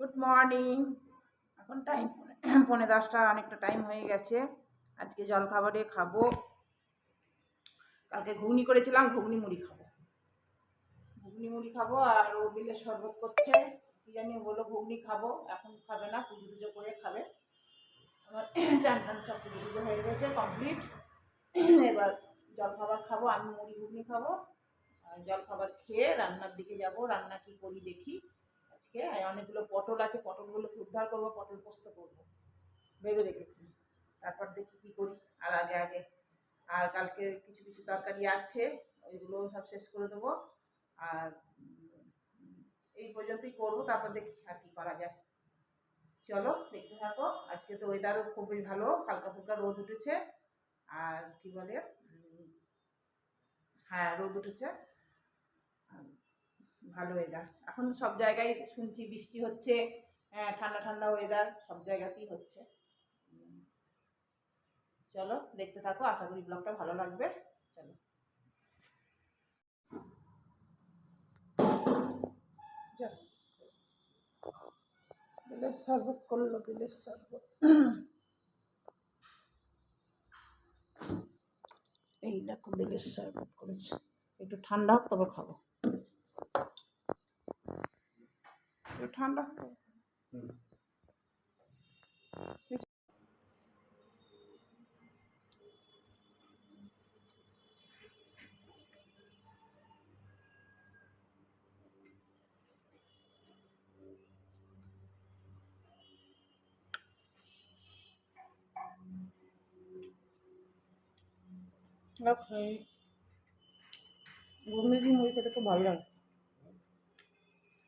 Good morning. এখন time 9:45, অনেকটা time হয়ে গেছে। আজকে জলখাবারে খাবো, কালকে ঘুগনি করেছিলাম, ঘুগনি মুড়ি খাবো আর ও বিলের শরবত করছে। কি জানি বলো ঘুগনি খাবো, এখন খাবে না, পুজো টুজো করে খাবে। আমার চান টান সব পুজো টুজো হয়ে গেছে, কমপ্লিট। এবার জলখাবার খাবো, আমি মুড়ি ঘুগনি খাবো। আর জলখাবার খেয়ে রান্নার দিকে যাব, রান্না কি করি দেখি। আজকে অনেকগুলো পটল আছে, পটলগুলোকে উদ্ধার করবো, পটল পোস্ত করবো ভেবে রেখেছি। তারপর দেখি কী করি। আর আগে আগে আর কালকে কিছু কিছু তরকারি আছে, ওইগুলো সব শেষ করে দেবো। আর এই পর্যন্তই করবো, তারপর দেখি আর কি করা যায়। চলো দেখতে থাকো। আজকে তো ওয়েদারও খুবই ভালো, হালকা ফুলকা রোদ উঠেছে। আর কি বলে, হ্যাঁ রোদ উঠেছে, ভালো ওয়েদার। এখন সব জায়গায় শুনছি বৃষ্টি হচ্ছে, ঠান্ডা ঠান্ডা ওয়েদার সব জায়গাতেই হচ্ছে। চলো দেখতে থাকো, আশা করি ব্লগটা ভালো লাগবে। চলো। বিলের শরবত করলো, বিলের শরবত। এই দেখো বিলের শরবত করেছে, একটু ঠান্ডা হোক তবে খাবো, একটু ঠান্ডা হোক। ঘুগনি দিয়ে মুড়ি খেতে খুব ভালো লাগে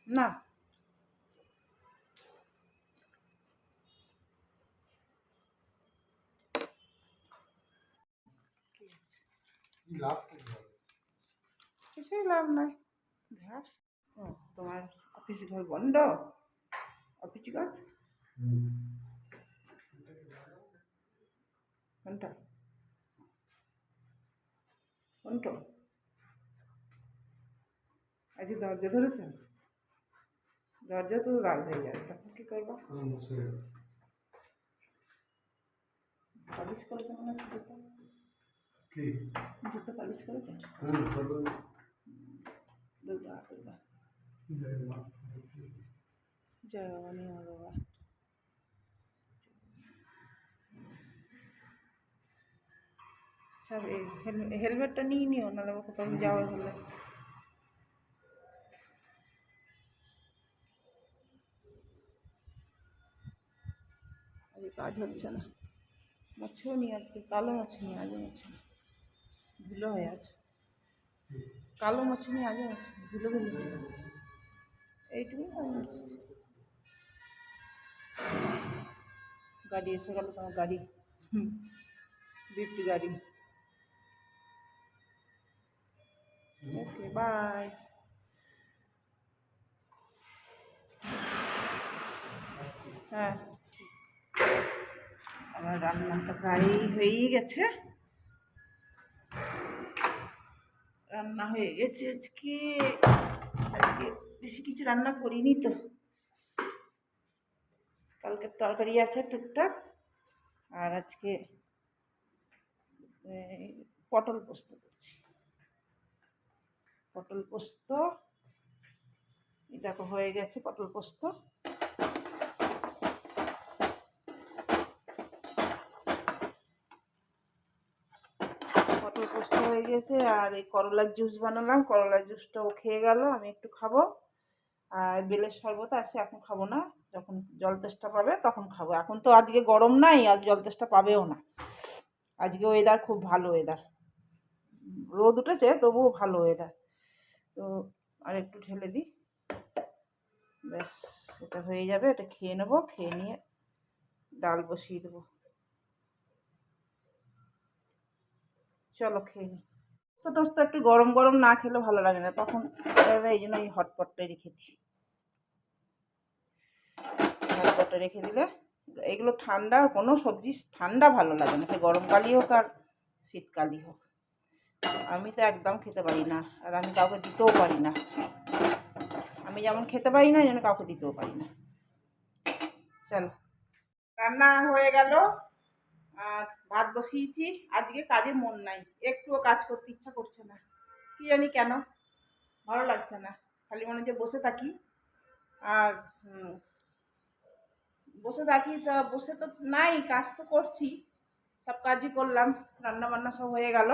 না। কিছুই লাভ নাই। ও তোমার অফিস ঘর বন্ধ, অফিস কাজ কোনটা কোনটা আজকে দরজা ধরেছে, দরজা তো লাল হয়ে যাবে, তখন কি করবো? পালিশ করেছে মনে হচ্ছে জুতো, জুতো পালিশ করেছে। দুর্গা দুর্গা জয় ভবানী মা বাবা। সব এই হেলমেটটা নিয়ে নিও, নাহলে কোথাও যাওয়া হলে। আজকে কাজ হচ্ছে না, মুছেও নি আজকে, কালো মুছিনি, আজও মুছিনি, ধুলো হয়ে আছে। কালো মুছিনি, আজও মুছিনি, ধুলো ধুলো হয়ে আছে। এইটুকুই আমি মুছেছি। গাড়ি এসে গেল, তোমার গাড়ি, লিফট গাড়ি। Okay bye. হ্যাঁ আমার রান্নাটা প্রায় হয়েই গেছে, রান্না হয়ে গেছে। আজকে আজকে বেশি কিছু রান্না করিনি তো, কালকের তরকারি আছে টুকটাক, আর আজকে পটল পোস্ত করছি, পটল পোস্ত। দেখো হয়ে গেছে পটল পোস্ত। পটল পোস্ত হয়ে গেছে, আর এই করলার জুস বানালাম, করলার জুসটাও খেয়ে গেল, আমি একটু খাবো। আর বেলের শরবত আছে, এখন খাবো না, যখন জল তেষ্টা পাবে তখন খাবো। এখন তো আজকে গরম নাই, আর জল তেষ্টা পাবেও না। আজকে ওয়েদার খুব ভালো ওয়েদার, রোদ উঠেছে তবুও ভালো ওয়েদার। তো আর একটু ঢেলে দিই, ব্যাস এটা হয়ে যাবে। এটা খেয়ে নেবো, খেয়ে নিয়ে ডাল বসিয়ে দেবো। চলো খেয়ে নিই। তো টোস্ট একটু গরম গরম না খেলে ভালো লাগে না, তখন এই জন্য এই হটপটটাই রেখেছি। হটপটে রেখে দিলে এগুলো ঠান্ডা, কোনো সবজি ঠান্ডা ভালো লাগে না, সে গরমকালই হোক আর শীতকালই হোক। আমি তো একদম খেতে পারি না, আর আমি কাউকে দিতেও পারি না। আমি যেমন খেতে পারি না, যেন কাউকে দিতেও পারি না। চলো, রান্না হয়ে গেল আর ভাত বসিয়েছি। আজকে কাজে মন নাই, একটুও কাজ করতে ইচ্ছা করছে না, কি জানি কেন, ভালো লাগছে না। খালি মনে হচ্ছে বসে থাকি। আর বসে থাকি, তা বসে তো নাই, কাজ তো করছি, সব কাজই করলাম, রান্না বান্না সব হয়ে গেল।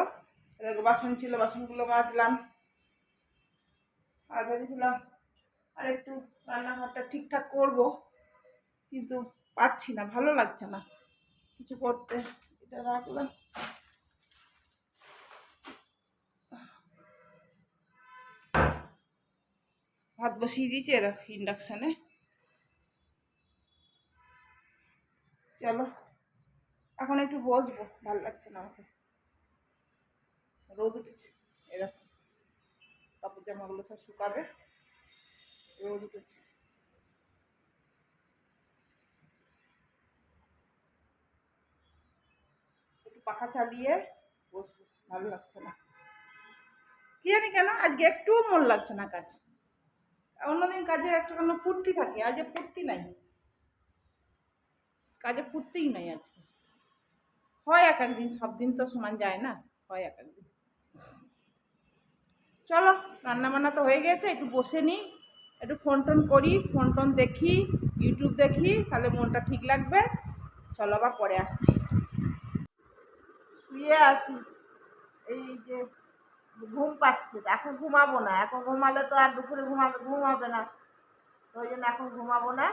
এবার বাসন ছিল, বাসনগুলো মাজলাম। আর ভেবেছিলাম আর একটু রান্নাঘরটা ঠিকঠাক করব, কিন্তু পারছি না, ভালো লাগছে না কিছু করতে। এটা রাখলাম। ভাত বসিয়ে দিয়েছি দেখো ইন্ডাকশানে। চলো এখন একটু বসবো, ভালো লাগছে না আমাকে, রোদ উঠেছে, এরকম কাপড় জামাগুলো সব শুকাবে, রোদ উঠেছে। একটু পাখা চালিয়ে বসবো, ভালো লাগছে না, কি জানি কেন আজকে একটু মন লাগছে না কাজ। অন্যদিন কাজে একটা কোনো ফুর্তি থাকে, আজকে ফুর্তি নাই, কাজে ফুর্তিই নাই আজকে। হয় এক একদিন, সব দিন তো সমান যায় না, হয় এক একদিন। চলো, রান্না বান্না তো হয়ে গেছে, একটু বসে নিই, একটু ফোন টোন করি, ফোন টোন দেখি, ইউটিউব দেখি, তাহলে মনটা ঠিক লাগবে। চলো আবার পরে আসছি। শুয়ে আছি, এই যে ঘুম পাচ্ছে, এখন ঘুমাবো না, এখন ঘুমালে তো আর দুপুরে ঘুম হবে না, তো ওই জন্য এখন ঘুমাবো না।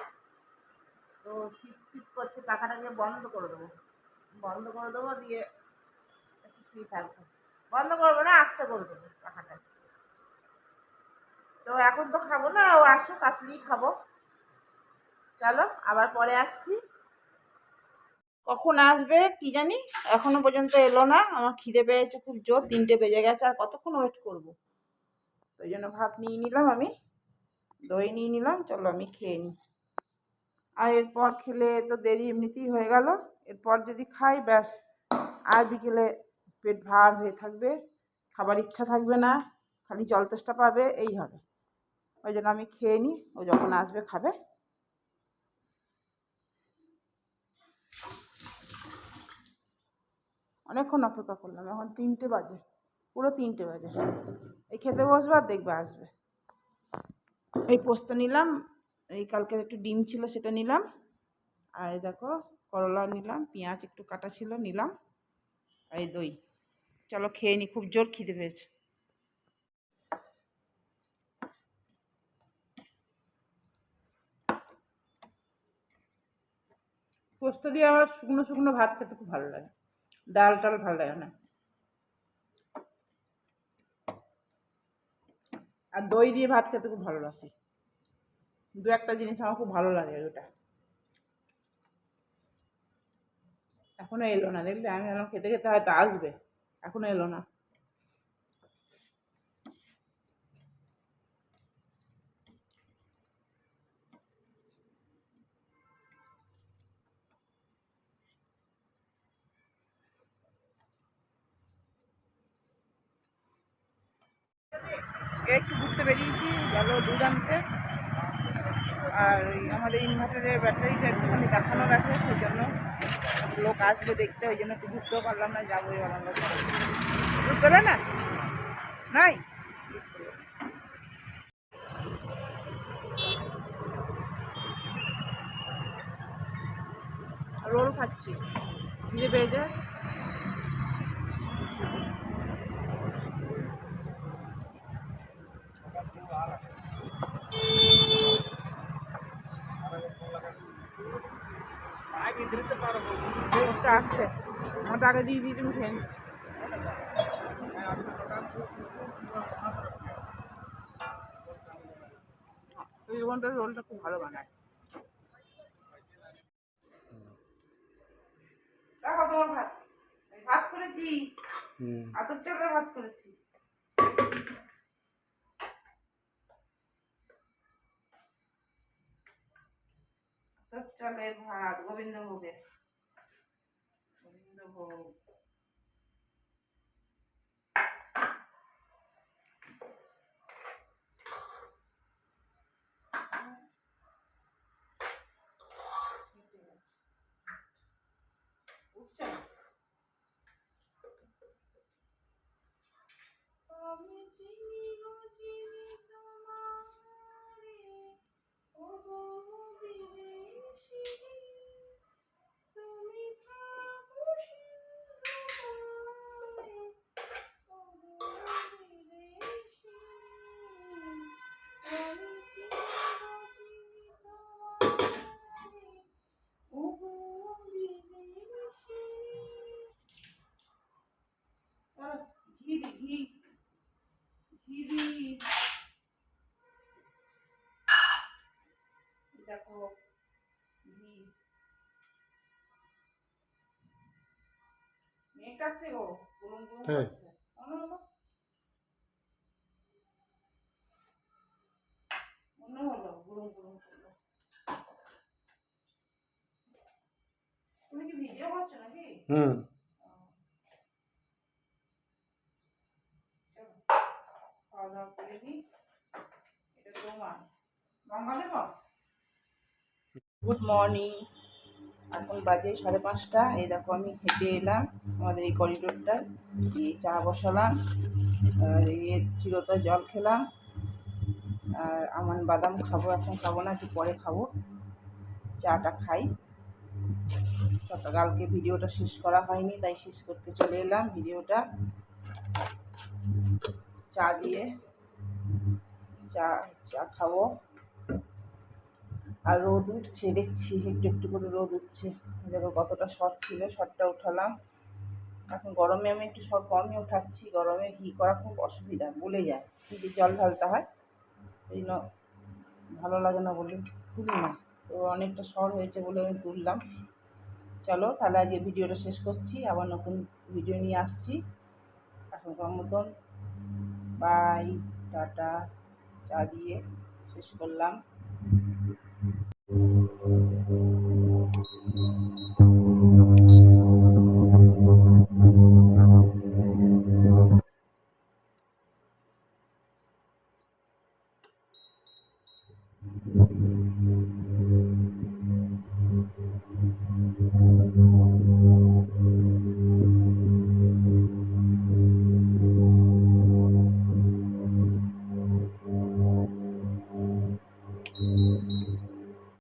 তো শীত শীত করছে, পাখাটাকে বন্ধ করে দেবো, বন্ধ করে দেবো, দিয়ে একটু শুয়ে থাকবো। বন্ধ করবো না, আস্তে করে দেবো পাখাটা। তো এখন তো খাবো না, ও আসুক, আসলেই খাবো। চলো আবার পরে আসছি। কখন আসবে কি জানি, এখনো পর্যন্ত এলো না। আমার খিদে পেয়েছে খুব জোর, 3টে বেজে গেছে, আর কতক্ষণ ওয়েট করবো। তো ওই জন্য ভাত নিয়ে নিলাম, আমি দই নিয়ে নিলাম, চলো আমি খেয়ে নিই। আর এরপর খেলে তো দেরি এমনিতেই হয়ে গেল, এরপর যদি খাই ব্যাস, আর বিকেলে পেট ভার হয়ে থাকবে, খাবার ইচ্ছা থাকবে না, খালি জল তেষ্টা পাবে, এই হবে। ওই জন্য আমি খেয়ে নিই, ও যখন আসবে খাবে। অনেকক্ষণ অপেক্ষা করলাম, এখন 3টে বাজে, পুরো 3টে বাজে। এই খেতে বসবে আর দেখবে আসবে। এই পোস্ত নিলাম, এই কালকের একটু ডিম ছিল সেটা নিলাম, আর এই দেখো করলা নিলাম, পেঁয়াজ একটু কাটা ছিল নিলাম, আর এই দই। চলো খেয়ে নি, খুব জোর খিদে পেয়েছে। পোস্ত দিয়ে আমার শুকনো শুকনো ভাত খেতে খুব ভালো লাগে, ডাল টাল ভালো লাগে না। আর দই দিয়ে ভাত খেতে খুব ভালোবাসি, দু একটা জিনিস আমার খুব ভালো লাগে ওটা। এখনো এলো না, দেখলে আমি এখন খেতে খেতে হয়তো আসবে, এখনো এলো না। একটু ঘুরতে বেরিয়েছি, গেল দুধ আনতে, আর আমাদের ইনভার্টারের ব্যাটারিটা একটুখানি দেখানো গেছে, সেই জন্য লোক আসবে দেখতে, ওই জন্য একটু ঘুরতেও পারলাম না, যাবোই বারান্দা। দুধ পেলে না, নাই রোল খাচ্ছি, খিদে পেয়েছে। রোলটা আসছে, আমাকে আগে দিয়ে দিয়ে তুমি খেয়ে নিচ্ছি। এই দোকানটার রোলটা খুব ভালো বানায়। দেখো তোমার ভাত, ভাত করেছি, আতপ চালের ভাত করেছি। আতপ চালের ভাত, গোবিন্দভোগের, গোবিন্দভোগ। দেখো ঘি মেঘ কাটছে গো, গুলুম গুলুম করছে। মনে হলো গুলুম গুলুম করলো। তুমি কি ভিডিও করছো নাকি? খাওয়া দাওয়া করে নি। এটা তোমার লঙ্কা দেবো। গুড মর্নিং, এখন বাজে 5:30। এই দেখো আমি হেঁটে এলাম আমাদের এই করিডোরটায়, এই চা বসালাম, আর এই চিরতা জল খেলাম, আর আমান বাদাম খাবো, এখন খাবো না, একটু পরে খাবো। চাটা খাই। কালকে ভিডিওটা শেষ করা হয়নি, তাই শেষ করতে চলে এলাম ভিডিওটা। চা দিয়ে চা চা খাবো। আর রোদ উঠছে, দেখছি একটু একটু করে রোদ উঠছে। দেখো কতটা শর্ট ছিল, শর্টটা উঠালাম। এখন গরমে আমি একটু শর্ট কমই উঠাচ্ছি, গরমে ঘি করা খুব অসুবিধা, বলে যায় ঘিতে জল ঢালতে হয়, এই জন্য ভালো লাগে না বলে তুলি না। তো অনেকটা শর্ট হয়েছে বলে আমি তুললাম। চলো তাহলে আগে ভিডিওটা শেষ করছি, আবার নতুন ভিডিও নিয়ে আসছি। এখনকার মতন বাই, টাটা। চা দিয়ে শেষ করলাম।